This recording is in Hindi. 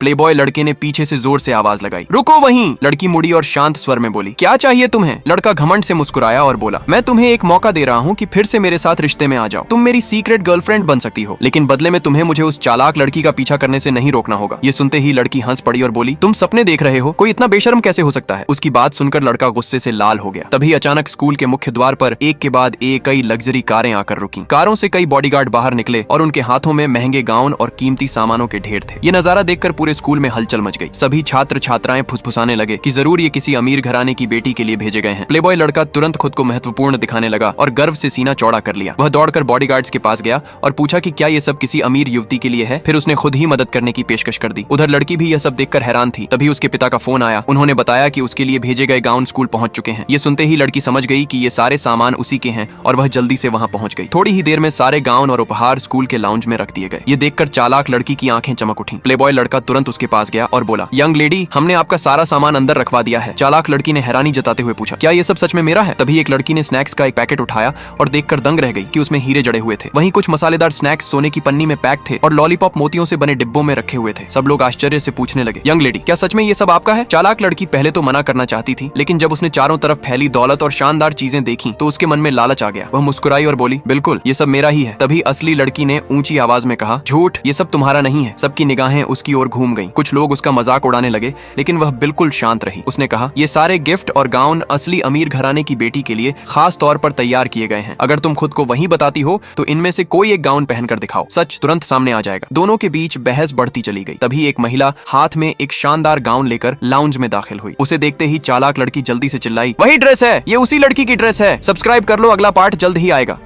प्लेबॉय लड़के ने पीछे से जोर से आवाज लगाई, रुको वहीं। लड़की मुड़ी और शांत स्वर में बोली, क्या चाहिए तुम्हें? लड़का घमंड से मुस्कुराया और बोला, मैं तुम्हें एक मौका दे रहा हूँ कि फिर से मेरे साथ रिश्ते में आ जाओ। तुम मेरी सीक्रेट गर्लफ्रेंड बन सकती हो, लेकिन बदले में तुम्हें मुझे उस चालाक लड़की का पीछा करने से नहीं रोकना होगा। ये सुनते ही लड़की हंस पड़ी और बोली, तुम सपने देख रहे हो? कोई इतना बेशर्म कैसे हो सकता है? उसकी बात सुनकर लड़का गुस्से से लाल हो गया। तभी अचानक स्कूल के मुख्य द्वार पर एक के बाद एक कई लग्जरी कारें आकर रुकी। कारों से कई बॉडीगार्ड बाहर निकले और उनके हाथों में महंगे गाउन और कीमती सामानों के ढेर थे। ये नजारा देखकर पूरे स्कूल में हलचल मच गई। सभी छात्र छात्राएं फुसफुसाने लगे कि जरूर ये किसी अमीर घराने की बेटी के लिए भेजे गए हैं। प्लेबॉय लड़का तुरंत खुद को महत्वपूर्ण दिखाने लगा और गर्व से सीना चौड़ा कर लिया। वह दौड़कर बॉडीगार्ड्स के पास गया और पूछा कि क्या ये सब किसी अमीर युवती के लिए है। फिर उसने खुद ही मदद करने की पेशकश कर दी। उधर लड़की भी यह सब देखकर हैरान थी। तभी उसके पिता का फोन आया। उन्होंने बताया कि उसके लिए भेजे गए गाउन स्कूल पहुंच चुके हैं। ये सुनते ही लड़की समझ गई कि ये सारे सामान उसी के हैं और वह जल्दी से वहां पहुंच गई। थोड़ी ही देर में सारे गाउन और उपहार स्कूल के लाउंज में रख दिए गए। ये देखकर चालाक लड़की की आंखें चमक उठी। प्लेबॉय लड़का तुरंत उसके पास गया और बोला, यंग लेडी, हमने आपका सारा सामान अंदर रखवा दिया है। चालाक लड़की ने हैरानी जताते हुए पूछा, क्या ये सब सच में मेरा है? तभी एक लड़की ने स्नैक्स का एक पैकेट उठाया और देखकर दंग रह गई कि उसमें हीरे जड़े हुए थे। वहीं कुछ मसालेदार स्नैक्स सोने की पन्नी में पैक थे और लॉलीपॉप मोतियों से बने डिब्बों में रखे हुए थे। सब लोग आश्चर्य से पूछने लगे, यंग लेडी, क्या सच में ये सब आपका है? चालाक लड़की पहले तो मना करना चाहती थी, लेकिन जब उसने चारों तरफ फैली दौलत और शानदार चीजें देखी तो उसके मन में लालच आ गया। वह मुस्कुराई और बोली, बिल्कुल, ये सब मेरा ही है। तभी असली लड़की ने ऊंची आवाज में कहा, झूठ, ये सब तुम्हारा नहीं है। सबकी निगाहें उसकी ओर घूम गईं। कुछ लोग उसका मजाक उड़ाने लगे, लेकिन वह बिल्कुल शांत रही। उसने कहा, ये सारे गिफ्ट और गाउन असली अमीर घराने की बेटी के लिए खास तौर पर तैयार किए गए हैं। अगर तुम खुद को वहीं बताती हो तो इनमें से कोई एक गाउन पहनकर दिखाओ, सच तुरंत सामने आ जाएगा। दोनों के बीच बहस बढ़ती चली गई। तभी एक महिला हाथ में एक शानदार गाउन लेकर लाउंज में दाखिल हुई। उसे देखते ही चालाक लड़की जल्दी से चिल्लाई, वही ड्रेस है, ये उसी लड़की की ड्रेस है। सब्सक्राइब कर लो, अगला पार्ट जल्द ही आएगा।